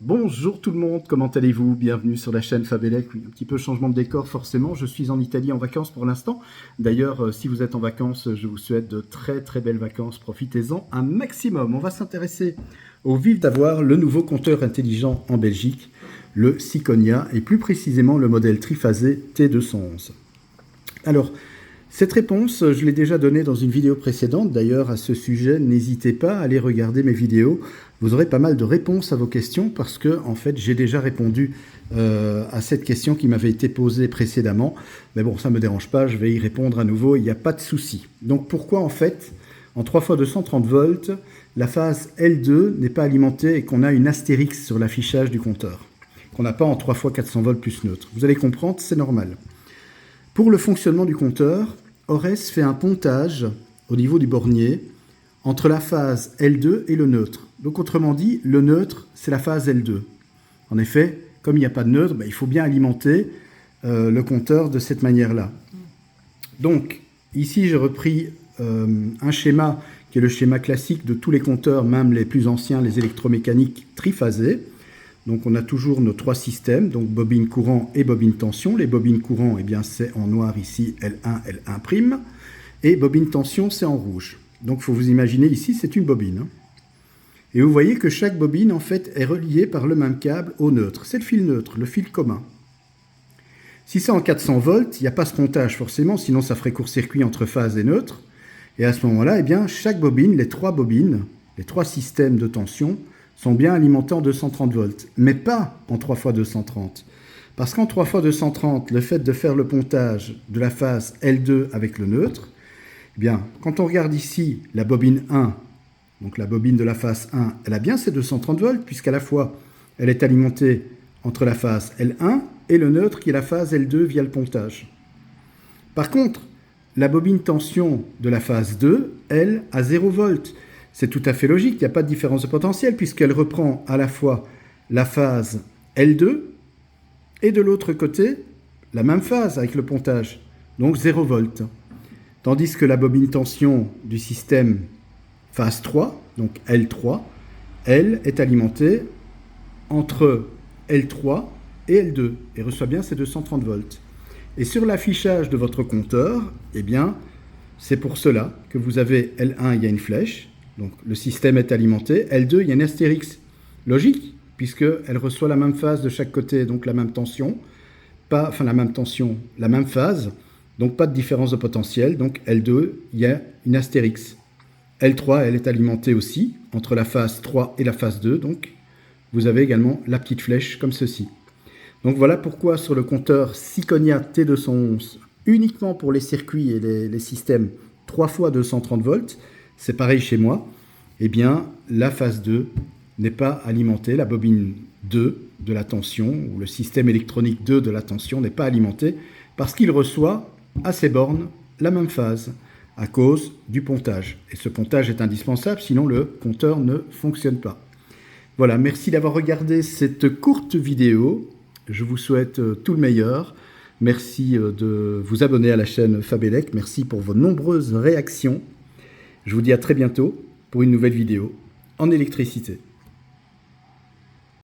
Bonjour tout le monde, comment allez-vous? Bienvenue sur la chaîne Fabelec. Oui, un petit peu changement de décor forcément, je suis en Italie en vacances pour l'instant. D'ailleurs, si vous êtes en vacances, je vous souhaite de très très belles vacances, profitez-en un maximum. On va s'intéresser au vif d'avoir le nouveau compteur intelligent en Belgique, le Syconia, et plus précisément le modèle triphasé T211. Alors, cette réponse, je l'ai déjà donnée dans une vidéo précédente. D'ailleurs, à ce sujet, n'hésitez pas à aller regarder mes vidéos. Vous aurez pas mal de réponses à vos questions parce que, en fait, j'ai déjà répondu à cette question qui m'avait été posée précédemment. Mais bon, ça ne me dérange pas, je vais y répondre à nouveau, il n'y a pas de souci. Donc, pourquoi, en fait, en 3x230 volts, la phase L2 n'est pas alimentée et qu'on a une astérix sur l'affichage du compteur, qu'on n'a pas en 3x400 volts plus neutre? Vous allez comprendre, c'est normal. Pour le fonctionnement du compteur, Ores fait un pontage au niveau du bornier entre la phase L2 et le neutre. Donc autrement dit, le neutre, c'est la phase L2. En effet, comme il n'y a pas de neutre, il faut bien alimenter le compteur de cette manière-là. Donc ici, j'ai repris un schéma qui est le schéma classique de tous les compteurs, même les plus anciens, les électromécaniques triphasés. Donc on a toujours nos trois systèmes, donc bobine courant et bobine tension. Les bobines courant, c'est en noir ici, L1, L1', et bobine tension, c'est en rouge. Donc il faut vous imaginer ici, c'est une bobine. Et vous voyez que chaque bobine, en fait, est reliée par le même câble au neutre. C'est le fil neutre, le fil commun. Si c'est en 400 volts, il n'y a pas ce pontage forcément, sinon ça ferait court-circuit entre phase et neutre. Et à ce moment-là, chaque bobine, les trois systèmes de tension, sont bien alimentés en 230 volts, mais pas en 3x230. Parce qu'en 3x230, le fait de faire le pontage de la phase L2 avec le neutre, quand on regarde ici la bobine 1, donc la bobine de la phase 1, elle a bien ses 230 volts, puisqu'à la fois, elle est alimentée entre la phase L1 et le neutre qui est la phase L2 via le pontage. Par contre, la bobine tension de la phase 2, elle, a 0 volts. C'est tout à fait logique, il n'y a pas de différence de potentiel puisqu'elle reprend à la fois la phase L2 et de l'autre côté, la même phase avec le pontage, donc 0 volts. Tandis que la bobine tension du système phase 3, donc L3, elle est alimentée entre L3 et L2 et reçoit bien ses 230 volts. Et sur l'affichage de votre compteur, c'est pour cela que vous avez L1, il y a une flèche. Donc le système est alimenté. L2, il y a une astérix. Logique, puisqu'elle reçoit la même phase de chaque côté, donc la même tension. La même phase, donc pas de différence de potentiel. Donc L2, il y a une astérix. L3, elle est alimentée aussi, entre la phase 3 et la phase 2. Donc vous avez également la petite flèche comme ceci. Donc voilà pourquoi sur le compteur Syconia T211, uniquement pour les circuits et les systèmes 3x230 volts, c'est pareil chez moi, la phase 2 n'est pas alimentée, la bobine 2 de la tension, ou le système électronique 2 de la tension n'est pas alimenté, parce qu'il reçoit à ses bornes la même phase, à cause du pontage. Et ce pontage est indispensable, sinon le compteur ne fonctionne pas. Voilà, merci d'avoir regardé cette courte vidéo, je vous souhaite tout le meilleur. Merci de vous abonner à la chaîne Fabelec, merci pour vos nombreuses réactions. Je vous dis à très bientôt pour une nouvelle vidéo en électricité.